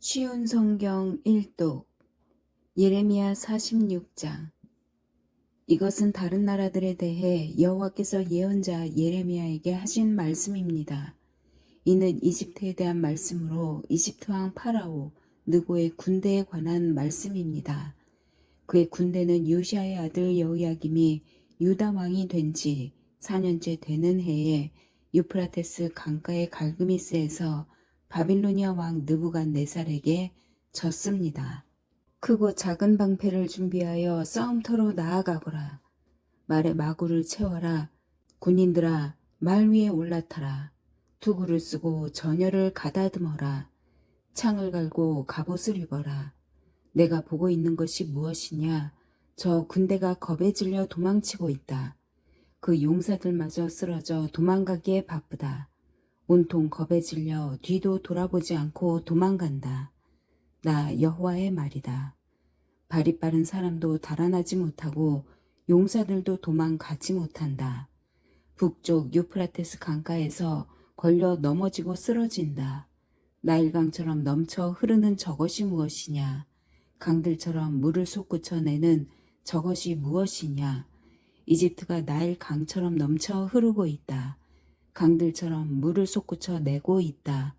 쉬운 성경 1독 예레미야 46장. 이것은 다른 나라들에 대해 여호와께서 예언자 예레미야에게 하신 말씀입니다. 이는 이집트에 대한 말씀으로 이집트 왕 파라오 느고의 군대에 관한 말씀입니다. 그의 군대는 요시아의 아들 여호야김이 유다 왕이 된 지 4년째 되는 해에 유프라테스 강가의 갈그미스에서 바빌로니아 왕 느부갓네살에게 졌습니다. 크고 작은 방패를 준비하여 싸움터로 나아가거라. 말에 마구를 채워라. 군인들아, 말 위에 올라타라. 투구를 쓰고 전열을 가다듬어라. 창을 갈고 갑옷을 입어라. 내가 보고 있는 것이 무엇이냐? 저 군대가 겁에 질려 도망치고 있다. 그 용사들마저 쓰러져 도망가기에 바쁘다. 온통 겁에 질려 뒤도 돌아보지 않고 도망간다. 나 여호와의 말이다. 발이 빠른 사람도 달아나지 못하고 용사들도 도망가지 못한다. 북쪽 유프라테스 강가에서 걸려 넘어지고 쓰러진다. 나일강처럼 넘쳐 흐르는 저것이 무엇이냐? 강들처럼 물을 솟구쳐내는 저것이 무엇이냐? 이집트가 나일강처럼 넘쳐 흐르고 있다. 강들처럼 물을 솟구쳐 내고 있다.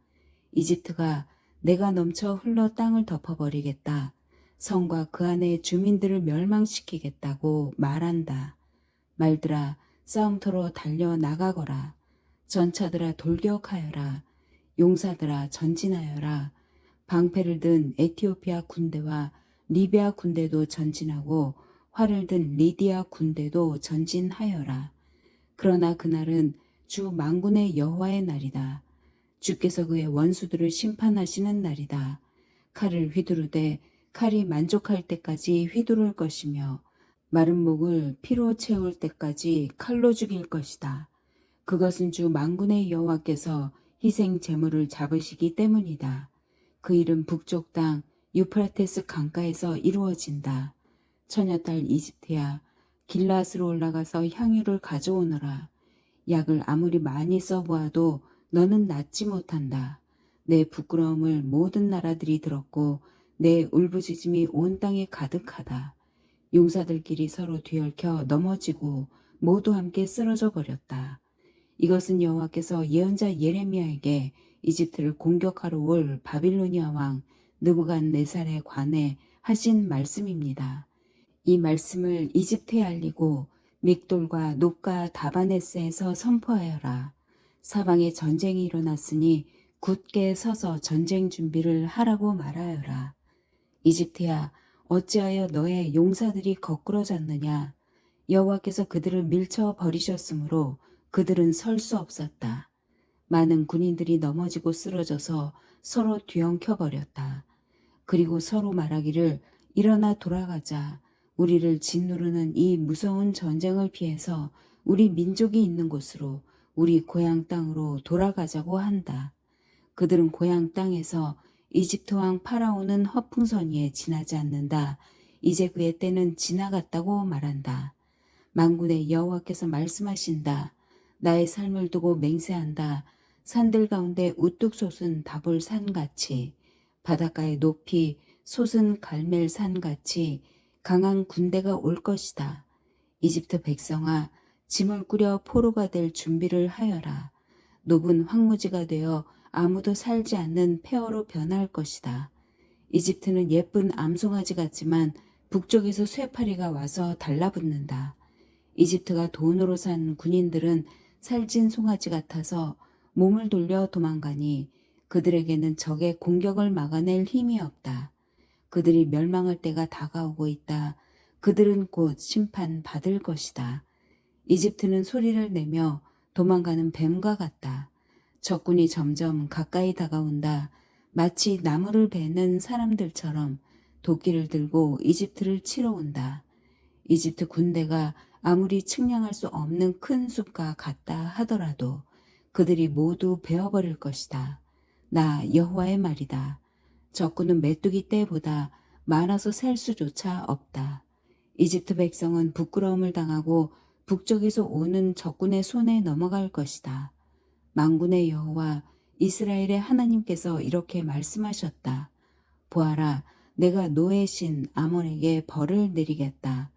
이집트가 내가 넘쳐 흘러 땅을 덮어버리겠다. 성과 그 안의 주민들을 멸망시키겠다고 말한다. 말들아, 싸움터로 달려나가거라. 전차들아, 돌격하여라. 용사들아, 전진하여라. 방패를 든 에티오피아 군대와 리비아 군대도 전진하고 활을 든 리디아 군대도 전진하여라. 그러나 그날은 주 만군의 여호와의 날이다. 주께서 그의 원수들을 심판하시는 날이다. 칼을 휘두르되 칼이 만족할 때까지 휘두를 것이며 마른 목을 피로 채울 때까지 칼로 죽일 것이다. 그것은 주 만군의 여호와께서 희생 제물을 잡으시기 때문이다. 그 일은 북쪽 땅 유프라테스 강가에서 이루어진다. 처녀딸 이집트야, 길라앗으로 올라가서 향유를 가져오너라. 약을 아무리 많이 써보아도 너는 낫지 못한다. 내 부끄러움을 모든 나라들이 들었고 내 울부짖음이 온 땅에 가득하다. 용사들끼리 서로 뒤얽혀 넘어지고 모두 함께 쓰러져 버렸다. 이것은 여호와께서 예언자 예레미야에게 이집트를 공격하러 올 바빌로니아 왕 느부갓네살에 관해 하신 말씀입니다. 이 말씀을 이집트에 알리고 믹돌과 놋과 다바네스에서 선포하여라. 사방에 전쟁이 일어났으니 굳게 서서 전쟁 준비를 하라고 말하여라. 이집트야, 어찌하여 너의 용사들이 거꾸러졌느냐? 여호와께서 그들을 밀쳐 버리셨으므로 그들은 설 수 없었다. 많은 군인들이 넘어지고 쓰러져서 서로 뒤엉켜 버렸다. 그리고 서로 말하기를 일어나 돌아가자. 우리를 짓누르는 이 무서운 전쟁을 피해서 우리 민족이 있는 곳으로 우리 고향 땅으로 돌아가자고 한다. 그들은 고향 땅에서 이집트 왕 파라오는 허풍선 위에 지나지 않는다. 이제 그의 때는 지나갔다고 말한다. 만군의 여호와께서 말씀하신다. 나의 삶을 두고 맹세한다. 산들 가운데 우뚝 솟은 다볼 산같이 바닷가의 높이 솟은 갈멜 산같이 강한 군대가 올 것이다. 이집트 백성아, 짐을 꾸려 포로가 될 준비를 하여라. 노은 황무지가 되어 아무도 살지 않는 폐허로 변할 것이다. 이집트는 예쁜 암송아지 같지만 북쪽에서 쇠파리가 와서 달라붙는다. 이집트가 돈으로 산 군인들은 살찐 송아지 같아서 몸을 돌려 도망가니 그들에게는 적의 공격을 막아낼 힘이 없다. 그들이 멸망할 때가 다가오고 있다. 그들은 곧 심판받을 것이다. 이집트는 소리를 내며 도망가는 뱀과 같다. 적군이 점점 가까이 다가온다. 마치 나무를 베는 사람들처럼 도끼를 들고 이집트를 치러 온다. 이집트 군대가 아무리 측량할 수 없는 큰 숲과 같다 하더라도 그들이 모두 베어버릴 것이다. 나 여호와의 말이다. 적군은 메뚜기 떼보다 많아서 셀 수조차 없다. 이집트 백성은 부끄러움을 당하고 북쪽에서 오는 적군의 손에 넘어갈 것이다. 만군의 여호와 이스라엘의 하나님께서 이렇게 말씀하셨다. 보아라, 내가 노의 신 아몬에게 벌을 내리겠다.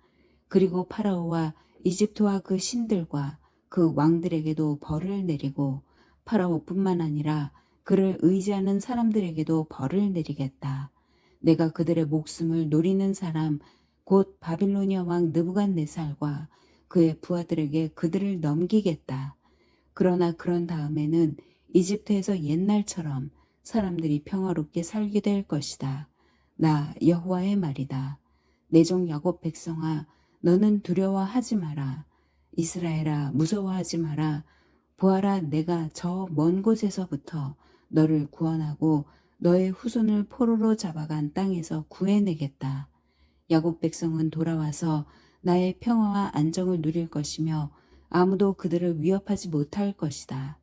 그리고 파라오와 이집트와 그 신들과 그 왕들에게도 벌을 내리고 파라오뿐만 아니라 그를 의지하는 사람들에게도 벌을 내리겠다. 내가 그들의 목숨을 노리는 사람 곧 바빌로니아 왕 느부갓네살과 그의 부하들에게 그들을 넘기겠다. 그러나 그런 다음에는 이집트에서 옛날처럼 사람들이 평화롭게 살게 될 것이다. 나 여호와의 말이다. 내 종 야곱 백성아, 너는 두려워하지 마라. 이스라엘아, 무서워하지 마라. 보아라, 내가 저 먼 곳에서부터 너를 구원하고 너의 후손을 포로로 잡아간 땅에서 구해내겠다. 야곱 백성은 돌아와서 나의 평화와 안정을 누릴 것이며 아무도 그들을 위협하지 못할 것이다.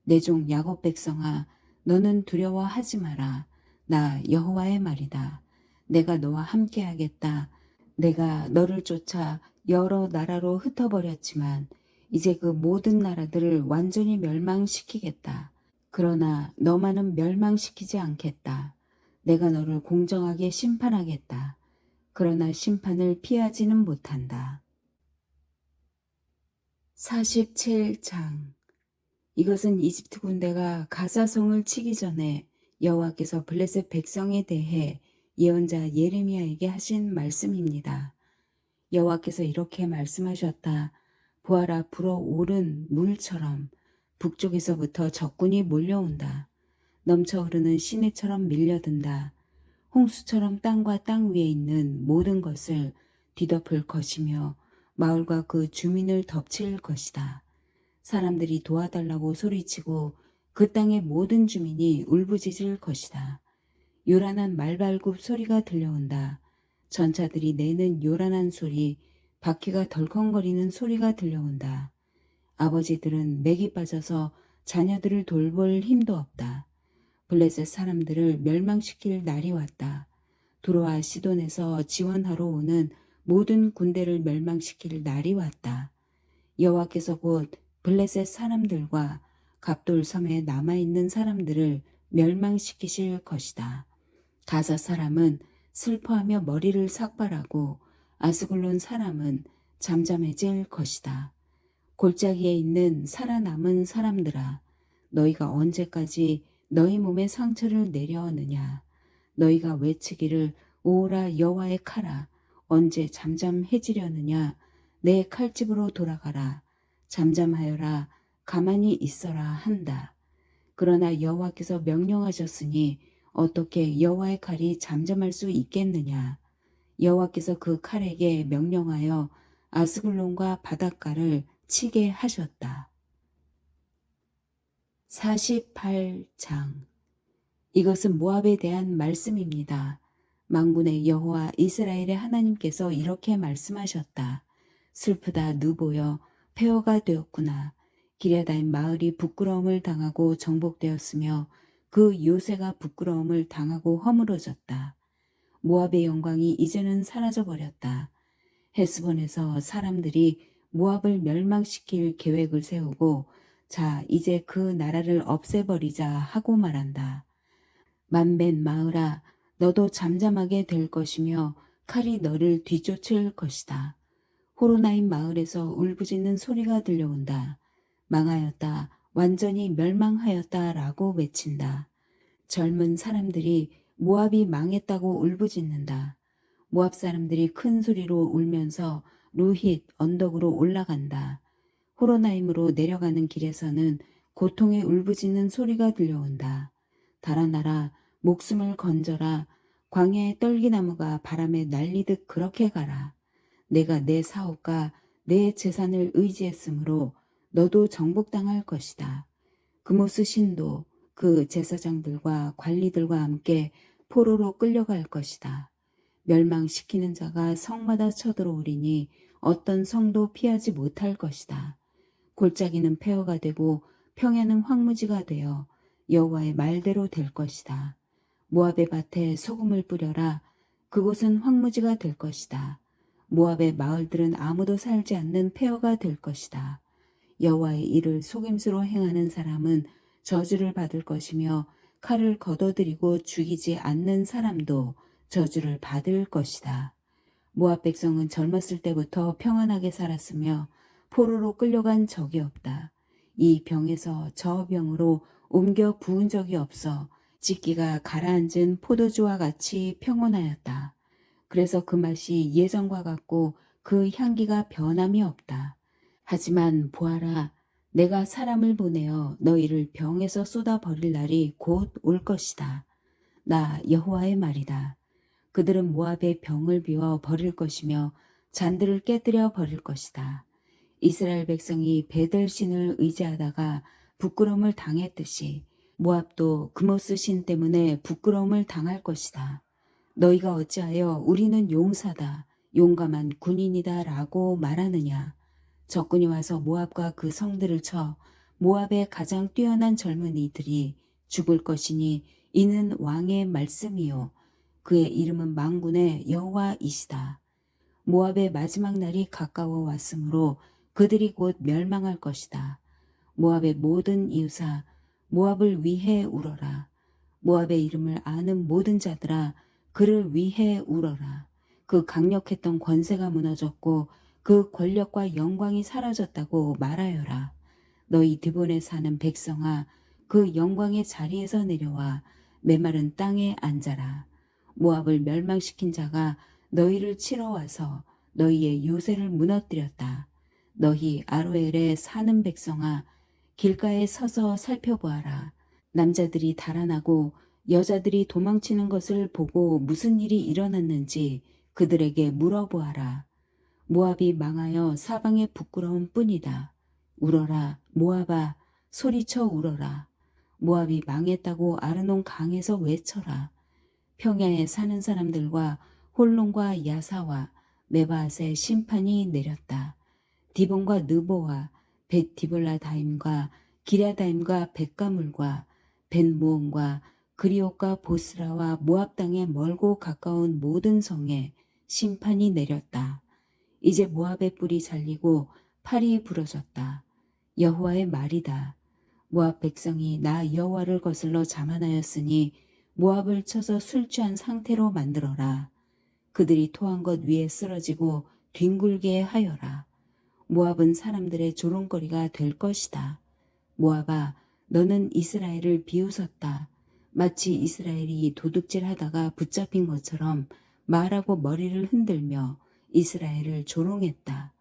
내 종 야곱 백성아, 너는 두려워하지 마라. 나 여호와의 말이다. 내가 너와 함께하겠다. 내가 너를 쫓아 여러 나라로 흩어버렸지만 이제 그 모든 나라들을 완전히 멸망시키겠다. 그러나 너만은 멸망시키지 않겠다. 내가 너를 공정하게 심판하겠다. 그러나 심판을 피하지는 못한다. 47장. 이것은 이집트 군대가 가사성을 치기 전에 여호와께서 블레셋 백성에 대해 예언자 예레미야에게 하신 말씀입니다. 여호와께서 이렇게 말씀하셨다. 보아라, 불어오른 물처럼 북쪽에서부터 적군이 몰려온다. 넘쳐 흐르는 시내처럼 밀려든다. 홍수처럼 땅과 땅 위에 있는 모든 것을 뒤덮을 것이며 마을과 그 주민을 덮칠 것이다. 사람들이 도와달라고 소리치고 그 땅의 모든 주민이 울부짖을 것이다. 요란한 말발굽 소리가 들려온다. 전차들이 내는 요란한 소리, 바퀴가 덜컹거리는 소리가 들려온다. 아버지들은 맥이 빠져서 자녀들을 돌볼 힘도 없다. 블레셋 사람들을 멸망시킬 날이 왔다. 두로와 시돈에서 지원하러 오는 모든 군대를 멸망시킬 날이 왔다. 여호와께서 곧 블레셋 사람들과 갑돌 섬에 남아있는 사람들을 멸망시키실 것이다. 가사 사람은 슬퍼하며 머리를 삭발하고 아스글론 사람은 잠잠해질 것이다. 골짜기에 있는 살아남은 사람들아, 너희가 언제까지 너희 몸에 상처를 내려느냐. 너희가 외치기를 오라 여호와의 칼아, 언제 잠잠해지려느냐. 내 칼집으로 돌아가라. 잠잠하여라. 가만히 있어라 한다. 그러나 여호와께서 명령하셨으니 어떻게 여호와의 칼이 잠잠할 수 있겠느냐. 여호와께서 그 칼에게 명령하여 아스글론과 바닷가를 치게 하셨다. 48장. 이것은 모압에 대한 말씀입니다. 만군의 여호와 이스라엘의 하나님께서 이렇게 말씀하셨다. 슬프다 누보여 폐허가 되었구나. 기럇아임 마을이 부끄러움을 당하고 정복되었으며 그 요새가 부끄러움을 당하고 허물어졌다. 모압의 영광이 이제는 사라져버렸다. 헤스본에서 사람들이 모압을 멸망시킬 계획을 세우고 자 이제 그 나라를 없애버리자 하고 말한다. 만벤 마을아, 너도 잠잠하게 될 것이며 칼이 너를 뒤쫓을 것이다. 호로나임 마을에서 울부짖는 소리가 들려온다. 망하였다, 완전히 멸망하였다 라고 외친다. 젊은 사람들이 모압이 망했다고 울부짖는다. 모압 사람들이 큰 소리로 울면서 루힛 언덕으로 올라간다. 호로나임으로 내려가는 길에서는 고통의 울부짖는 소리가 들려온다. 달아나라, 목숨을 건져라. 광야의 떨기나무가 바람에 날리듯 그렇게 가라. 내가 내 사업과 내 재산을 의지했으므로 너도 정복당할 것이다. 그모스 신도 그 제사장들과 관리들과 함께 포로로 끌려갈 것이다. 멸망시키는 자가 성마다 쳐들어오리니 어떤 성도 피하지 못할 것이다. 골짜기는 폐허가 되고 평야는 황무지가 되어 여호와의 말대로 될 것이다. 모압의 밭에 소금을 뿌려라. 그곳은 황무지가 될 것이다. 모압의 마을들은 아무도 살지 않는 폐허가 될 것이다. 여호와의 일을 속임수로 행하는 사람은 저주를 받을 것이며 칼을 걷어들이고 죽이지 않는 사람도 저주를 받을 것이다. 모압 백성은 젊었을 때부터 평안하게 살았으며 포로로 끌려간 적이 없다. 이 병에서 저 병으로 옮겨 부은 적이 없어 집기가 가라앉은 포도주와 같이 평온하였다. 그래서 그 맛이 예전과 같고 그 향기가 변함이 없다. 하지만 보아라, 내가 사람을 보내어 너희를 병에서 쏟아 버릴 날이 곧 올 것이다. 나 여호와의 말이다. 그들은 모압의 병을 비워 버릴 것이며 잔들을 깨뜨려 버릴 것이다. 이스라엘 백성이 베델신을 의지하다가 부끄러움을 당했듯이 모압도 그모스 신 때문에 부끄러움을 당할 것이다. 너희가 어찌하여 우리는 용사다, 용감한 군인이다 라고 말하느냐. 적군이 와서 모압과 그 성들을 쳐 모압의 가장 뛰어난 젊은이들이 죽을 것이니 이는 왕의 말씀이요 그의 이름은 만군의 여호와이시다. 모압의 마지막 날이 가까워 왔으므로 그들이 곧 멸망할 것이다. 모압의 모든 이웃아, 모압을 위해 울어라. 모압의 이름을 아는 모든 자들아, 그를 위해 울어라. 그 강력했던 권세가 무너졌고 그 권력과 영광이 사라졌다고 말하여라. 너희 드본에 사는 백성아, 그 영광의 자리에서 내려와 메마른 땅에 앉아라. 모압을 멸망시킨 자가 너희를 치러 와서 너희의 요새를 무너뜨렸다. 너희 아로엘에 사는 백성아, 길가에 서서 살펴보아라. 남자들이 달아나고 여자들이 도망치는 것을 보고 무슨 일이 일어났는지 그들에게 물어보아라. 모압이 망하여 사방에 부끄러움 뿐이다. 울어라, 모압아, 소리쳐 울어라. 모압이 망했다고 아르논 강에서 외쳐라. 평야에 사는 사람들과 홀론과 야사와 메바앗의 심판이 내렸다. 디본과 느보와 벳 디블라다임과 기랴다임과 벳가물과 벳모온과 그리옷과 보스라와 모압 땅의 멀고 가까운 모든 성에 심판이 내렸다. 이제 모압의 뿔이 잘리고 팔이 부러졌다. 여호와의 말이다. 모압 백성이 나 여호와를 거슬러 자만하였으니 모압을 쳐서 술 취한 상태로 만들어라. 그들이 토한 것 위에 쓰러지고 뒹굴게 하여라. 모압은 사람들의 조롱거리가 될 것이다. 모압아, 너는 이스라엘을 비웃었다. 마치 이스라엘이 도둑질하다가 붙잡힌 것처럼 말하고 머리를 흔들며 이스라엘을 조롱했다.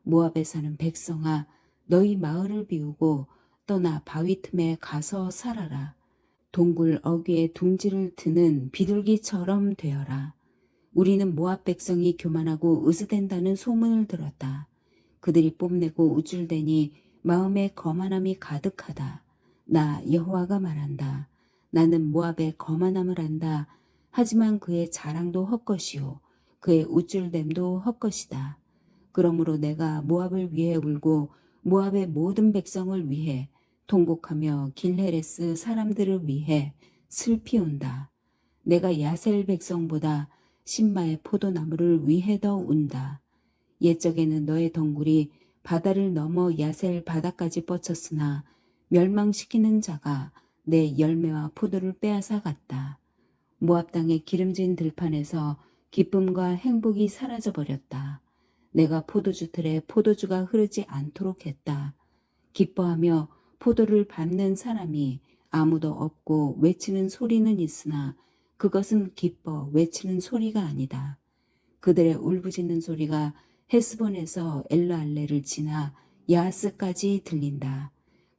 모압에 사는 백성아, 너희 마을을 비우고 떠나 바위 틈에 가서 살아라. 동굴 어귀에 둥지를 트는 비둘기처럼 되어라. 우리는 모압 백성이 교만하고 으스댄다는 소문을 들었다. 그들이 뽐내고 우쭐대니 마음에 거만함이 가득하다. 나 여호와가 말한다. 나는 모압의 거만함을 안다. 하지만 그의 자랑도 헛것이요 그의 우쭐댐도 헛것이다. 그러므로 내가 모압을 위해 울고 모압의 모든 백성을 위해 통곡하며 길헤레스 사람들을 위해 슬피 운다. 내가 야셀 백성보다 신마의 포도나무를 위해 더 운다. 옛적에는 너의 덩굴이 바다를 넘어 야셀 바다까지 뻗쳤으나 멸망시키는 자가 내 열매와 포도를 빼앗아 갔다. 모압 땅의 기름진 들판에서 기쁨과 행복이 사라져버렸다. 내가 포도주 틀에 포도주가 흐르지 않도록 했다. 기뻐하며 포도를 밟는 사람이 아무도 없고 외치는 소리는 있으나 그것은 기뻐 외치는 소리가 아니다. 그들의 울부짖는 소리가 헤스본에서 엘르알레를 지나 야하스까지 들린다.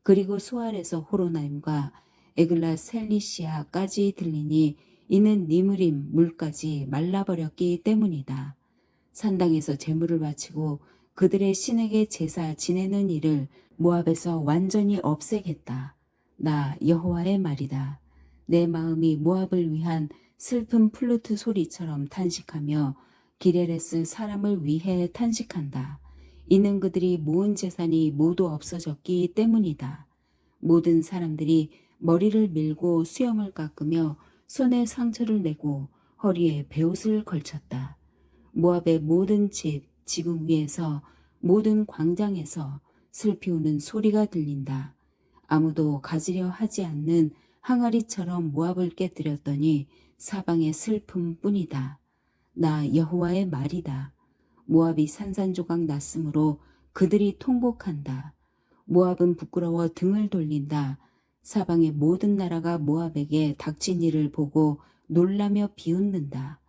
그리고 소알에서 호로나임과 에글라 셀리시아까지 들리니 이는 니므림 물까지 말라버렸기 때문이다. 산당에서 제물을 바치고 그들의 신에게 제사 지내는 일을 모압에서 완전히 없애겠다. 나 여호와의 말이다. 내 마음이 모압을 위한 슬픈 플루트 소리처럼 탄식하며 기레레스 사람을 위해 탄식한다. 이는 그들이 모은 재산이 모두 없어졌기 때문이다. 모든 사람들이 머리를 밀고 수염을 깎으며 손에 상처를 내고 허리에 베옷을 걸쳤다. 모압의 모든 집, 지붕 위에서 모든 광장에서 슬피 우는 소리가 들린다. 아무도 가지려 하지 않는 항아리처럼 모압을 깨뜨렸더니 사방의 슬픔뿐이다. 나 여호와의 말이다. 모압이 산산조각 났으므로 그들이 통곡한다. 모압은 부끄러워 등을 돌린다. 사방의 모든 나라가 모압에게 닥친 일을 보고 놀라며 비웃는다.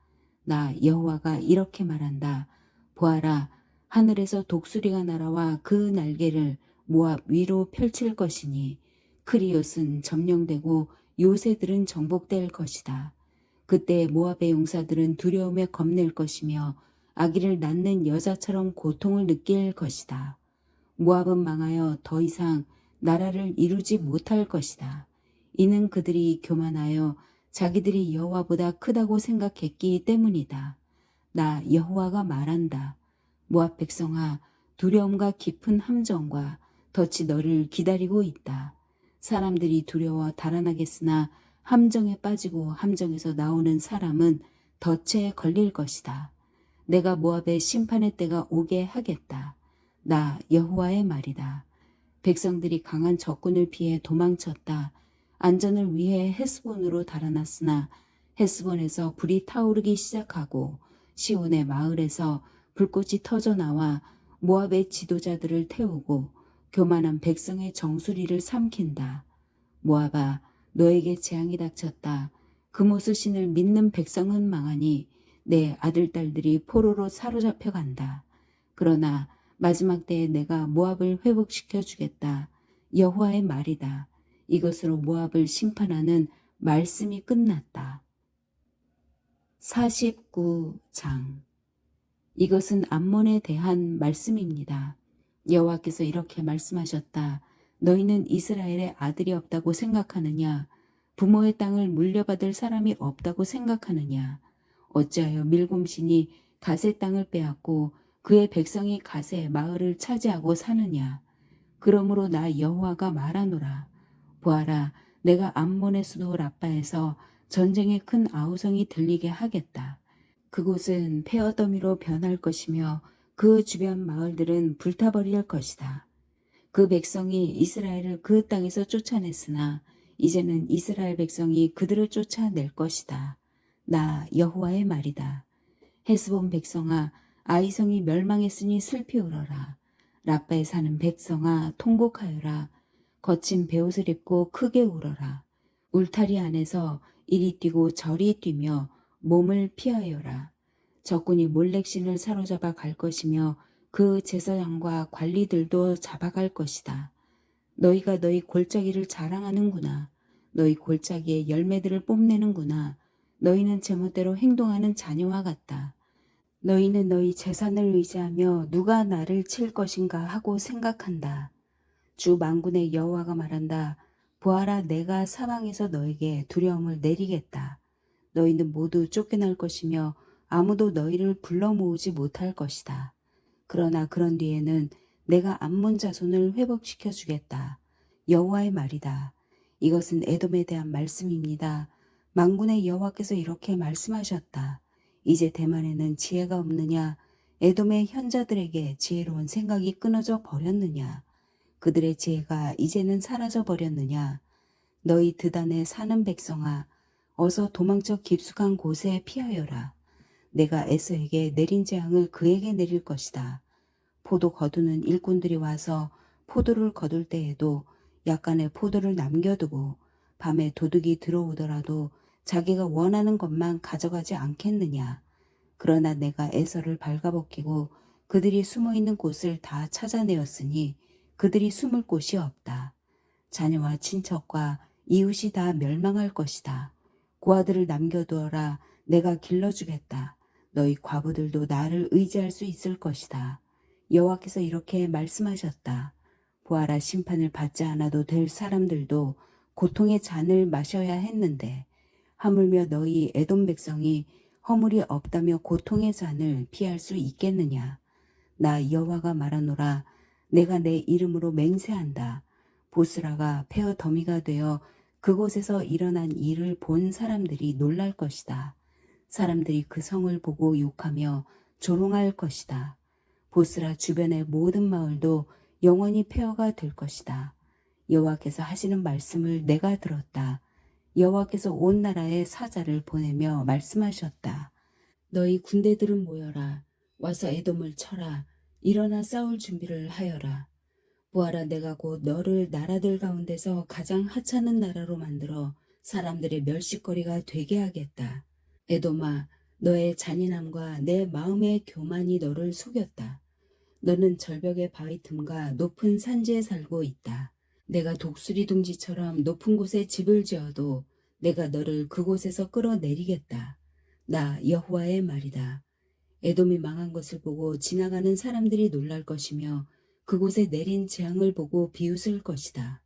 나 여호와가 이렇게 말한다. 보아라, 하늘에서 독수리가 날아와 그 날개를 모압 위로 펼칠 것이니 크리옷은 점령되고 요새들은 정복될 것이다. 그때 모압의 용사들은 두려움에 겁낼 것이며 아기를 낳는 여자처럼 고통을 느낄 것이다. 모압은 망하여 더 이상 나라를 이루지 못할 것이다. 이는 그들이 교만하여 자기들이 여호와보다 크다고 생각했기 때문이다. 나 여호와가 말한다. 모압 백성아, 두려움과 깊은 함정과 덫이 너를 기다리고 있다. 사람들이 두려워 달아나겠으나 함정에 빠지고 함정에서 나오는 사람은 덫에 걸릴 것이다. 내가 모압의 심판의 때가 오게 하겠다. 나 여호와의 말이다. 백성들이 강한 적군을 피해 도망쳤다. 안전을 위해 헤스본으로 달아났으나 헤스본에서 불이 타오르기 시작하고 시온의 마을에서 불꽃이 터져나와 모압의 지도자들을 태우고 교만한 백성의 정수리를 삼킨다. 모압아, 너에게 재앙이 닥쳤다. 그모스 신을 믿는 백성은 망하니 내 아들, 딸들이 포로로 사로잡혀 간다. 그러나 마지막 때에 내가 모압을 회복시켜 주겠다. 여호와의 말이다. 이것으로 모압을 심판하는 말씀이 끝났다. 49장. 이것은 암몬에 대한 말씀입니다. 여호와께서 이렇게 말씀하셨다. 너희는 이스라엘의 아들이 없다고 생각하느냐? 부모의 땅을 물려받을 사람이 없다고 생각하느냐? 어찌하여 밀곰신이 갓의 땅을 빼앗고 그의 백성이 갓의 마을을 차지하고 사느냐? 그러므로 나 여호와가 말하노라. 보아라, 내가 암몬의 수도 라빠에서 전쟁의 큰 아우성이 들리게 하겠다. 그곳은 폐허더미로 변할 것이며 그 주변 마을들은 불타버릴 것이다. 그 백성이 이스라엘을 그 땅에서 쫓아냈으나 이제는 이스라엘 백성이 그들을 쫓아낼 것이다. 나 여호와의 말이다. 헤스본 백성아, 아이성이 멸망했으니 슬피 울어라. 라빠에 사는 백성아, 통곡하여라. 거친 베옷을 입고 크게 울어라. 울타리 안에서 이리 뛰고 저리 뛰며 몸을 피하여라. 적군이 몰렉신을 사로잡아 갈 것이며 그 제사장과 관리들도 잡아갈 것이다. 너희가 너희 골짜기를 자랑하는구나. 너희 골짜기의 열매들을 뽐내는구나. 너희는 제멋대로 행동하는 자녀와 같다. 너희는 너희 재산을 의지하며 누가 나를 칠 것인가 하고 생각한다. 주 만군의 여호와가 말한다. 보아라, 내가 사방에서 너에게 두려움을 내리겠다. 너희는 모두 쫓겨날 것이며 아무도 너희를 불러 모으지 못할 것이다. 그러나 그런 뒤에는 내가 암몬 자손을 회복시켜 주겠다. 여호와의 말이다. 이것은 에돔에 대한 말씀입니다. 만군의 여호와께서 이렇게 말씀하셨다. 이제 대만에는 지혜가 없느냐? 에돔의 현자들에게 지혜로운 생각이 끊어져 버렸느냐? 그들의 지혜가 이제는 사라져 버렸느냐? 너희 드단에 사는 백성아, 어서 도망쳐 깊숙한 곳에 피하여라. 내가 에서에게 내린 재앙을 그에게 내릴 것이다. 포도 거두는 일꾼들이 와서 포도를 거둘 때에도 약간의 포도를 남겨두고 밤에 도둑이 들어오더라도 자기가 원하는 것만 가져가지 않겠느냐. 그러나 내가 에서를 발가벗기고 그들이 숨어있는 곳을 다 찾아내었으니 그들이 숨을 곳이 없다. 자녀와 친척과 이웃이 다 멸망할 것이다. 고아들을 남겨두어라. 내가 길러주겠다. 너희 과부들도 나를 의지할 수 있을 것이다. 여호와께서 이렇게 말씀하셨다. 보아라, 심판을 받지 않아도 될 사람들도 고통의 잔을 마셔야 했는데 하물며 너희 에돔 백성이 허물이 없다며 고통의 잔을 피할 수 있겠느냐. 나 여호와가 말하노라. 내가 내 이름으로 맹세한다. 보스라가 폐허 더미가 되어 그곳에서 일어난 일을 본 사람들이 놀랄 것이다. 사람들이 그 성을 보고 욕하며 조롱할 것이다. 보스라 주변의 모든 마을도 영원히 폐허가 될 것이다. 여호와께서 하시는 말씀을 내가 들었다. 여호와께서 온 나라에 사자를 보내며 말씀하셨다. 너희 군대들은 모여라. 와서 에돔을 쳐라. 일어나 싸울 준비를 하여라. 보아라, 내가 곧 너를 나라들 가운데서 가장 하찮은 나라로 만들어 사람들의 멸시거리가 되게 하겠다. 에돔아, 너의 잔인함과 내 마음의 교만이 너를 속였다. 너는 절벽의 바위 틈과 높은 산지에 살고 있다. 내가 독수리 둥지처럼 높은 곳에 집을 지어도 내가 너를 그곳에서 끌어내리겠다. 나 여호와의 말이다. 에돔이 망한 것을 보고 지나가는 사람들이 놀랄 것이며 그곳에 내린 재앙을 보고 비웃을 것이다.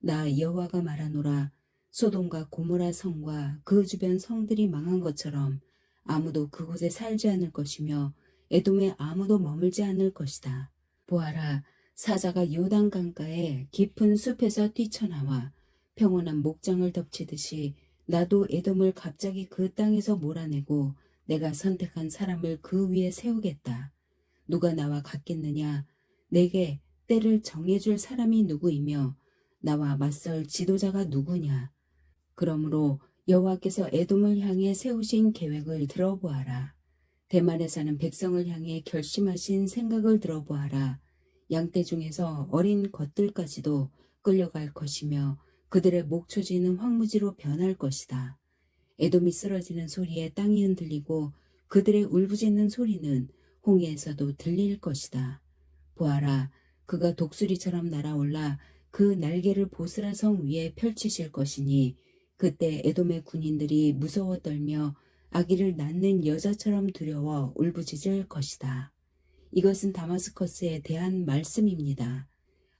나 여호와가 말하노라. 소돔과 고모라 성과 그 주변 성들이 망한 것처럼 아무도 그곳에 살지 않을 것이며 에돔에 아무도 머물지 않을 것이다. 보아라, 사자가 요단 강가에 깊은 숲에서 뛰쳐나와 평온한 목장을 덮치듯이 나도 에돔을 갑자기 그 땅에서 몰아내고 내가 선택한 사람을 그 위에 세우겠다. 누가 나와 같겠느냐? 내게 때를 정해줄 사람이 누구이며 나와 맞설 지도자가 누구냐? 그러므로 여호와께서 에돔을 향해 세우신 계획을 들어보아라. 대만에 사는 백성을 향해 결심하신 생각을 들어보아라. 양떼 중에서 어린 것들까지도 끌려갈 것이며 그들의 목초지는 황무지로 변할 것이다. 에돔이 쓰러지는 소리에 땅이 흔들리고 그들의 울부짖는 소리는 홍해에서도 들릴 것이다. 보아라, 그가 독수리처럼 날아올라 그 날개를 보스라 성 위에 펼치실 것이니 그때 에돔의 군인들이 무서워 떨며 아기를 낳는 여자처럼 두려워 울부짖을 것이다. 이것은 다마스커스에 대한 말씀입니다.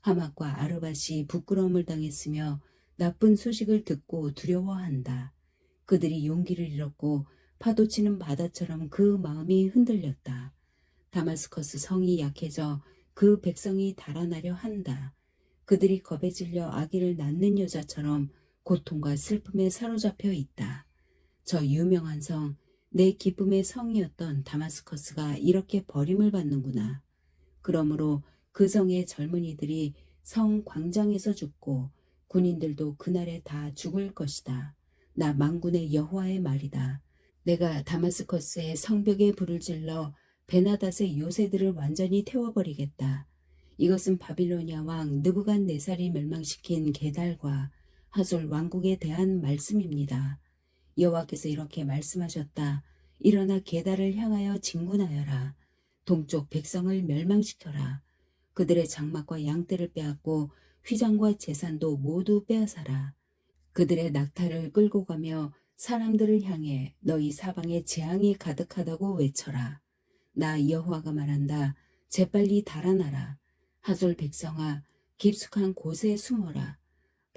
하맛과 아르밧이 부끄러움을 당했으며 나쁜 소식을 듣고 두려워한다. 그들이 용기를 잃었고 파도치는 바다처럼 그 마음이 흔들렸다. 다마스커스 성이 약해져 그 백성이 달아나려 한다. 그들이 겁에 질려 아기를 낳는 여자처럼 고통과 슬픔에 사로잡혀 있다. 저 유명한 성, 내 기쁨의 성이었던 다마스커스가 이렇게 버림을 받는구나. 그러므로 그 성의 젊은이들이 성 광장에서 죽고 군인들도 그날에 다 죽을 것이다. 나 만군의 여호와의 말이다. 내가 다마스커스의 성벽에 불을 질러 베나닷의 요새들을 완전히 태워버리겠다. 이것은 바빌로니아 왕 느부갓네살이 멸망시킨 게달과 하솔 왕국에 대한 말씀입니다. 여호와께서 이렇게 말씀하셨다. 일어나 게달을 향하여 진군하여라. 동쪽 백성을 멸망시켜라. 그들의 장막과 양떼를 빼앗고 휘장과 재산도 모두 빼앗아라. 그들의 낙타를 끌고 가며 사람들을 향해 너희 사방에 재앙이 가득하다고 외쳐라. 나 여호와가 말한다. 재빨리 달아나라. 하솔 백성아, 깊숙한 곳에 숨어라.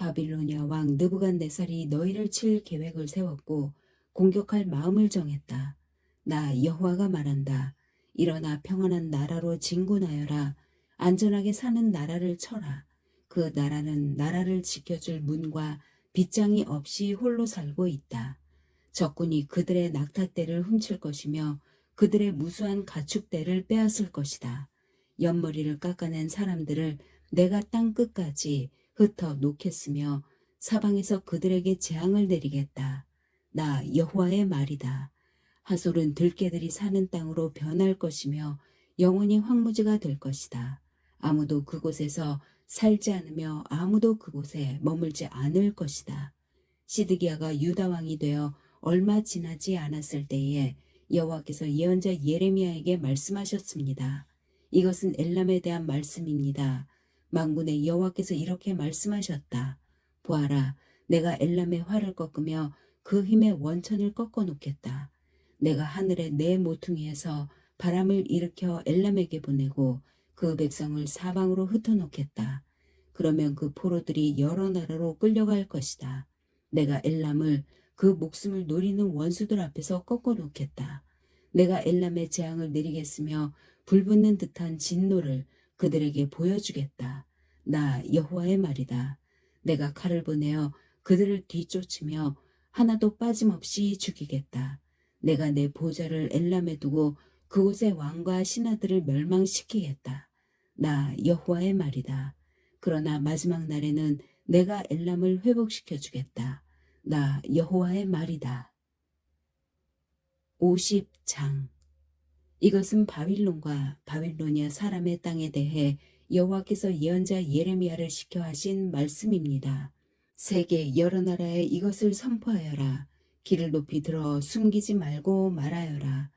바빌로니아 왕 느부갓네살이 너희를 칠 계획을 세웠고 공격할 마음을 정했다. 나 여호와가 말한다. 일어나 평안한 나라로 진군하여라. 안전하게 사는 나라를 쳐라. 그 나라는 나라를 지켜줄 문과 빗장이 없이 홀로 살고 있다. 적군이 그들의 낙타떼를 훔칠 것이며 그들의 무수한 가축대를 빼앗을 것이다. 옆머리를 깎아낸 사람들을 내가 땅 끝까지 흩어 놓겠으며 사방에서 그들에게 재앙을 내리겠다. 나 여호와의 말이다. 하솔은 들깨들이 사는 땅으로 변할 것이며 영원히 황무지가 될 것이다. 아무도 그곳에서 살지 않으며 아무도 그곳에 머물지 않을 것이다. 시드기야가 유다 왕이 되어 얼마 지나지 않았을 때에 여호와께서 예언자 예레미야에게 말씀하셨습니다. 이것은 엘람에 대한 말씀입니다. 만군의 여호와께서 이렇게 말씀하셨다. 보아라, 내가 엘람의 활을 꺾으며 그 힘의 원천을 꺾어 놓겠다. 내가 하늘의 내 모퉁이에서 바람을 일으켜 엘람에게 보내고 그 백성을 사방으로 흩어놓겠다. 그러면 그 포로들이 여러 나라로 끌려갈 것이다. 내가 엘람을 그 목숨을 노리는 원수들 앞에서 꺾어 놓겠다. 내가 엘람의 재앙을 내리겠으며 불붙는 듯한 진노를 그들에게 보여주겠다. 나 여호와의 말이다. 내가 칼을 보내어 그들을 뒤쫓으며 하나도 빠짐없이 죽이겠다. 내가 내 보좌를 엘람에 두고 그곳의 왕과 신하들을 멸망시키겠다. 나 여호와의 말이다. 그러나 마지막 날에는 내가 엘람을 회복시켜 주겠다. 나 여호와의 말이다. 50장. 이것은 바빌론과 바빌로니아 사람의 땅에 대해 여호와께서 예언자 예레미야를 시켜 하신 말씀입니다. 세계 여러 나라에 이것을 선포하여라. 길을 높이 들어 숨기지 말고 말하여라.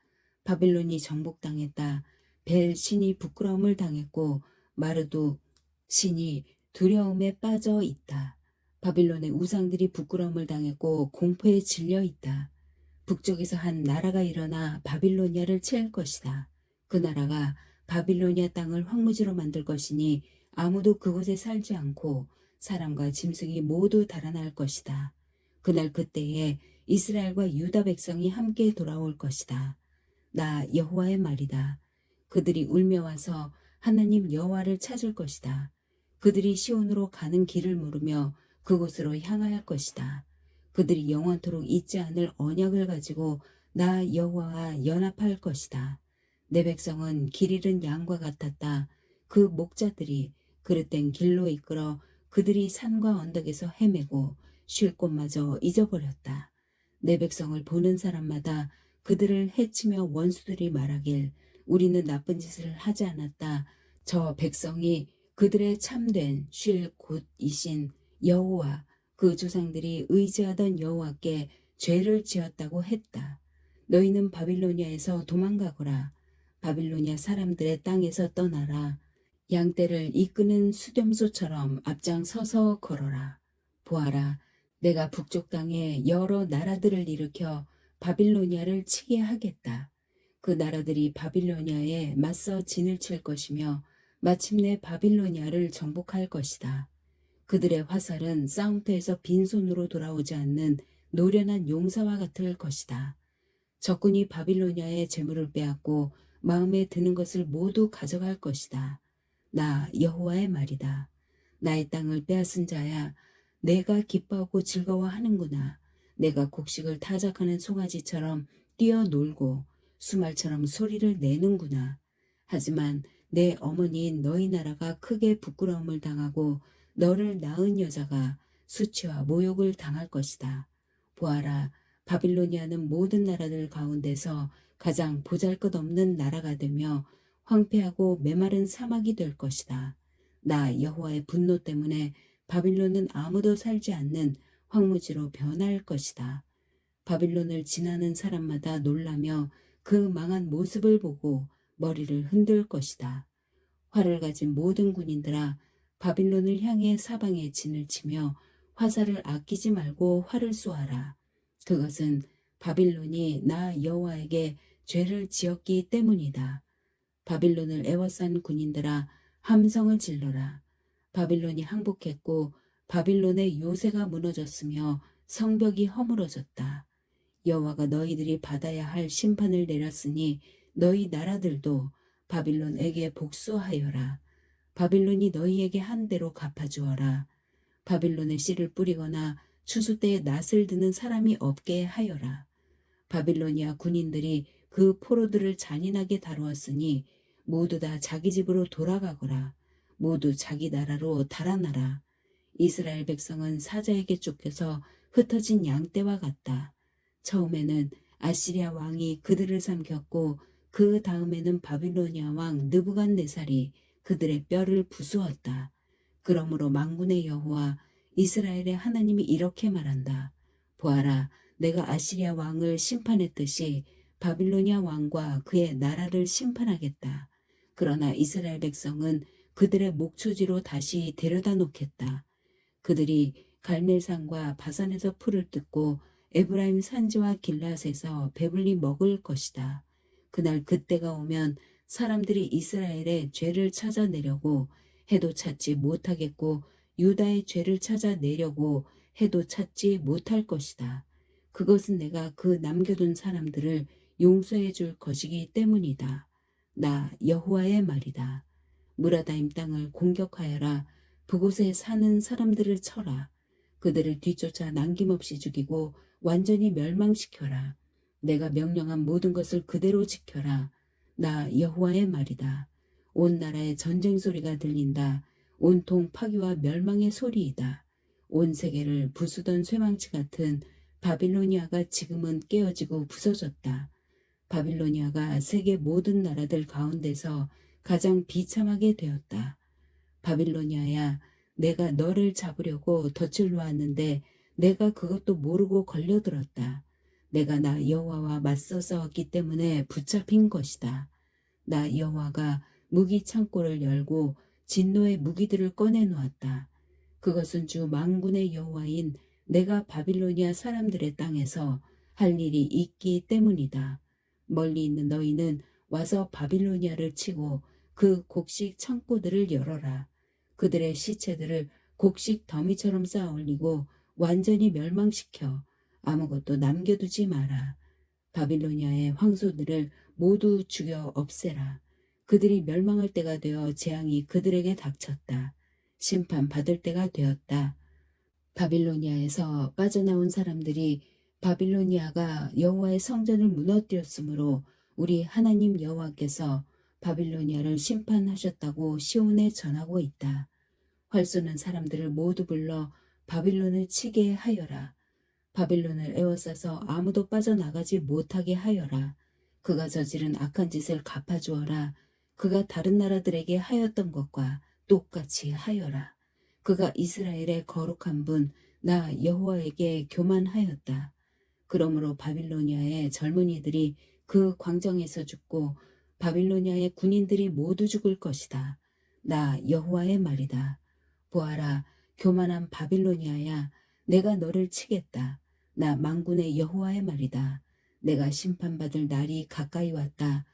바빌론이 정복당했다. 벨 신이 부끄러움을 당했고 마르도 신이 두려움에 빠져 있다. 바빌론의 우상들이 부끄러움을 당했고 공포에 질려 있다. 북쪽에서 한 나라가 일어나 바빌로니아를 채울 것이다. 그 나라가 바빌로니아 땅을 황무지로 만들 것이니 아무도 그곳에 살지 않고 사람과 짐승이 모두 달아날 것이다. 그날 그때에 이스라엘과 유다 백성이 함께 돌아올 것이다. 나 여호와의 말이다. 그들이 울며 와서 하나님 여호와를 찾을 것이다. 그들이 시온으로 가는 길을 물으며 그곳으로 향할 것이다. 그들이 영원토록 잊지 않을 언약을 가지고 나 여호와와 연합할 것이다. 내 백성은 길 잃은 양과 같았다. 그 목자들이 그릇된 길로 이끌어 그들이 산과 언덕에서 헤매고 쉴 곳마저 잊어버렸다. 내 백성을 보는 사람마다 그들을 해치며 원수들이 말하길 우리는 나쁜 짓을 하지 않았다. 저 백성이 그들의 참된 쉴 곳이신 여호와 그 조상들이 의지하던 여호와께 죄를 지었다고 했다. 너희는 바빌로니아에서 도망가거라. 바빌로니아 사람들의 땅에서 떠나라. 양떼를 이끄는 수렴소처럼 앞장서서 걸어라. 보아라, 내가 북쪽 땅에 여러 나라들을 일으켜 바빌로니아를 치게 하겠다. 그 나라들이 바빌로니아에 맞서 진을 칠 것이며 마침내 바빌로니아를 정복할 것이다. 그들의 화살은 싸움터에서 빈손으로 돌아오지 않는 노련한 용사와 같을 것이다. 적군이 바빌로니아의 재물을 빼앗고 마음에 드는 것을 모두 가져갈 것이다. 나 여호와의 말이다. 나의 땅을 빼앗은 자야, 내가 기뻐하고 즐거워하는구나. 내가 곡식을 타작하는 송아지처럼 뛰어놀고 수말처럼 소리를 내는구나. 하지만 내 어머니인 너희 나라가 크게 부끄러움을 당하고 너를 낳은 여자가 수치와 모욕을 당할 것이다. 보아라, 바빌로니아는 모든 나라들 가운데서 가장 보잘것없는 나라가 되며 황폐하고 메마른 사막이 될 것이다. 나 여호와의 분노 때문에 바빌론은 아무도 살지 않는 황무지로 변할 것이다. 바빌론을 지나는 사람마다 놀라며 그 망한 모습을 보고 머리를 흔들 것이다. 활을 가진 모든 군인들아, 바빌론을 향해 사방에 진을 치며 화살을 아끼지 말고 활을 쏘아라. 그것은 바빌론이 나 여호와에게 죄를 지었기 때문이다. 바빌론을 애워싼 군인들아, 함성을 질러라. 바빌론이 항복했고 바빌론의 요새가 무너졌으며 성벽이 허물어졌다. 여호와가 너희들이 받아야 할 심판을 내렸으니 너희 나라들도 바빌론에게 복수하여라. 바빌론이 너희에게 한 대로 갚아주어라. 바빌론에 씨를 뿌리거나 추수 때에 낫을 드는 사람이 없게 하여라. 바빌로니아 군인들이 그 포로들을 잔인하게 다루었으니 모두 다 자기 집으로 돌아가거라. 모두 자기 나라로 달아나라. 이스라엘 백성은 사자에게 쫓겨서 흩어진 양떼와 같다. 처음에는 아시리아 왕이 그들을 삼켰고 그 다음에는 바빌로니아 왕 느부갓네살이 그들의 뼈를 부수었다. 그러므로 만군의 여호와 이스라엘의 하나님이 이렇게 말한다. 보아라, 내가 아시리아 왕을 심판했듯이 바빌로니아 왕과 그의 나라를 심판하겠다. 그러나 이스라엘 백성은 그들의 목초지로 다시 데려다 놓겠다. 그들이 갈멜산과 바산에서 풀을 뜯고 에브라임 산지와 길앗에서 배불리 먹을 것이다. 그날 그때가 오면 사람들이 이스라엘의 죄를 찾아내려고 해도 찾지 못하겠고 유다의 죄를 찾아내려고 해도 찾지 못할 것이다. 그것은 내가 그 남겨둔 사람들을 용서해 줄 것이기 때문이다. 나 여호와의 말이다. 무라다임 땅을 공격하여라. 그곳에 사는 사람들을 쳐라. 그들을 뒤쫓아 남김없이 죽이고 완전히 멸망시켜라. 내가 명령한 모든 것을 그대로 지켜라. 나 여호와의 말이다. 온 나라에 전쟁 소리가 들린다. 온통 파괴와 멸망의 소리이다. 온 세계를 부수던 쇠망치 같은 바빌로니아가 지금은 깨어지고 부서졌다. 바빌로니아가 세계 모든 나라들 가운데서 가장 비참하게 되었다. 바빌로니아야, 내가 너를 잡으려고 덫을 놓았는데 내가 그것도 모르고 걸려들었다. 내가 나 여호와와 맞서 싸웠기 때문에 붙잡힌 것이다. 나 여호와가 무기 창고를 열고 진노의 무기들을 꺼내 놓았다. 그것은 주 만군의 여호와인 내가 바빌로니아 사람들의 땅에서 할 일이 있기 때문이다. 멀리 있는 너희는 와서 바빌로니아를 치고 그 곡식 창고들을 열어라. 그들의 시체들을 곡식 더미처럼 쌓아 올리고 완전히 멸망시켜 아무것도 남겨두지 마라. 바빌로니아의 황소들을 모두 죽여 없애라. 그들이 멸망할 때가 되어 재앙이 그들에게 닥쳤다. 심판받을 때가 되었다. 바빌로니아에서 빠져나온 사람들이 바빌로니아가 여호와의 성전을 무너뜨렸으므로 우리 하나님 여호와께서 바빌로니아를 심판하셨다고 시온에 전하고 있다. 활 쏘는 사람들을 모두 불러 바빌론을 치게 하여라. 바빌론을 에워싸서 아무도 빠져나가지 못하게 하여라. 그가 저지른 악한 짓을 갚아주어라. 그가 다른 나라들에게 하였던 것과 똑같이 하여라. 그가 이스라엘의 거룩한 분, 나 여호와에게 교만하였다. 그러므로 바빌로니아의 젊은이들이 그 광정에서 죽고 바빌로니아의 군인들이 모두 죽을 것이다. 나 여호와의 말이다. 보아라, 교만한 바빌로니아야, 내가 너를 치겠다. 나 만군의 여호와의 말이다. 내가 심판받을 날이 가까이 왔다.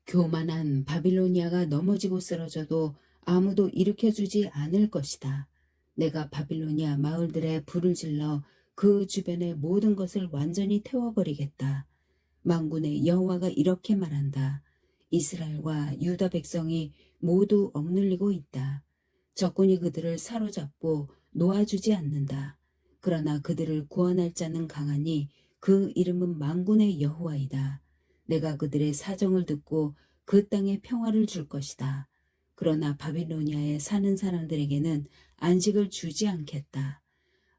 교만한 바빌로니아가 넘어지고 쓰러져도 아무도 일으켜주지 않을 것이다. 내가 바빌로니아 마을들에 불을 질러 그 주변의 모든 것을 완전히 태워버리겠다. 만군의 여호와가 이렇게 말한다. 이스라엘과 유다 백성이 모두 억눌리고 있다. 적군이 그들을 사로잡고 놓아주지 않는다. 그러나 그들을 구원할 자는 강하니 그 이름은 만군의 여호와이다. 내가 그들의 사정을 듣고 그 땅에 평화를 줄 것이다. 그러나 바빌로니아에 사는 사람들에게는 안식을 주지 않겠다.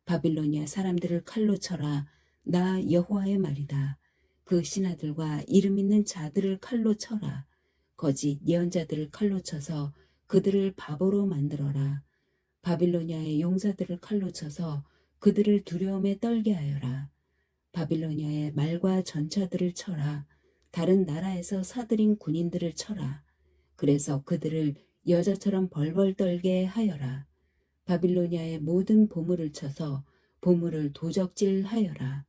바빌로니아 사람들을 칼로 쳐라. 나 여호와의 말이다. 그 신하들과 이름 있는 자들을 칼로 쳐라. 거짓 예언자들을 칼로 쳐서 그들을 바보로 만들어라. 바빌로니아의 용사들을 칼로 쳐서 그들을 두려움에 떨게 하여라. 바빌로니아의 말과 전차들을 쳐라. 다른 나라에서 사들인 군인들을 쳐라. 그래서 그들을 여자처럼 벌벌 떨게 하여라. 바빌로니아의 모든 보물을 쳐서 보물을 도적질하여라.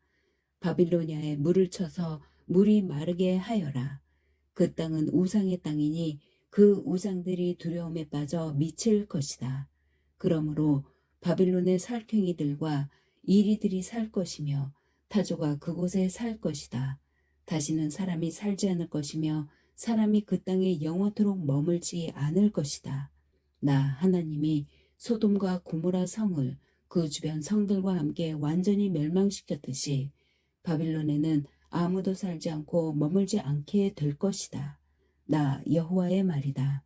바빌로니아의 물을 쳐서 물이 마르게 하여라. 그 땅은 우상의 땅이니 그 우상들이 두려움에 빠져 미칠 것이다. 그러므로 바빌론의 살쾡이들과 이리들이 살 것이며 타조가 그곳에 살 것이다. 다시는 사람이 살지 않을 것이며 사람이 그 땅에 영원토록 머물지 않을 것이다. 나 하나님이 소돔과 고모라 성을 그 주변 성들과 함께 완전히 멸망시켰듯이 바빌론에는 아무도 살지 않고 머물지 않게 될 것이다. 나 여호와의 말이다.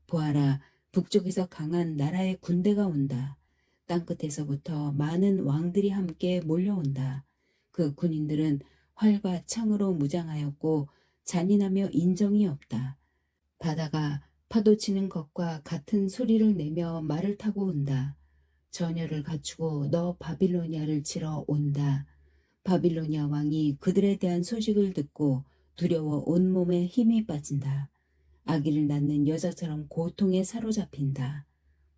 보아라, 북쪽에서 강한 나라의 군대가 온다. 땅끝에서부터 많은 왕들이 함께 몰려온다. 그 군인들은 활과 창으로 무장하였고 잔인하며 인정이 없다. 바다가 파도 치는 것과 같은 소리를 내며 말을 타고 온다. 전열을 갖추고 너 바빌로니아를 치러 온다. 바빌로니아 왕이 그들에 대한 소식을 듣고 두려워 온몸에 힘이 빠진다. 아기를 낳는 여자처럼 고통에 사로잡힌다.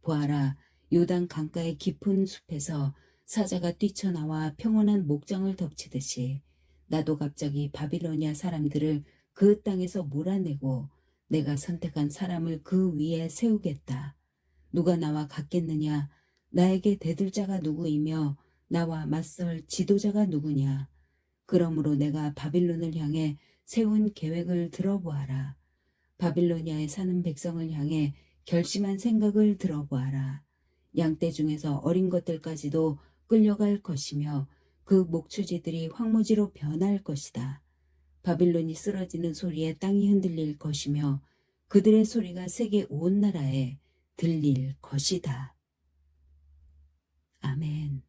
보아라, 요단 강가의 깊은 숲에서 사자가 뛰쳐나와 평온한 목장을 덮치듯이 나도 갑자기 바빌로니아 사람들을 그 땅에서 몰아내고 내가 선택한 사람을 그 위에 세우겠다. 누가 나와 같겠느냐? 나에게 대들 자가 누구이며 나와 맞설 지도자가 누구냐? 그러므로 내가 바빌론을 향해 세운 계획을 들어보아라. 바빌로니아에 사는 백성을 향해 결심한 생각을 들어보아라. 양떼 중에서 어린 것들까지도 끌려갈 것이며 그 목추지들이 황무지로 변할 것이다. 바빌론이 쓰러지는 소리에 땅이 흔들릴 것이며 그들의 소리가 세계 온 나라에 들릴 것이다. 아멘.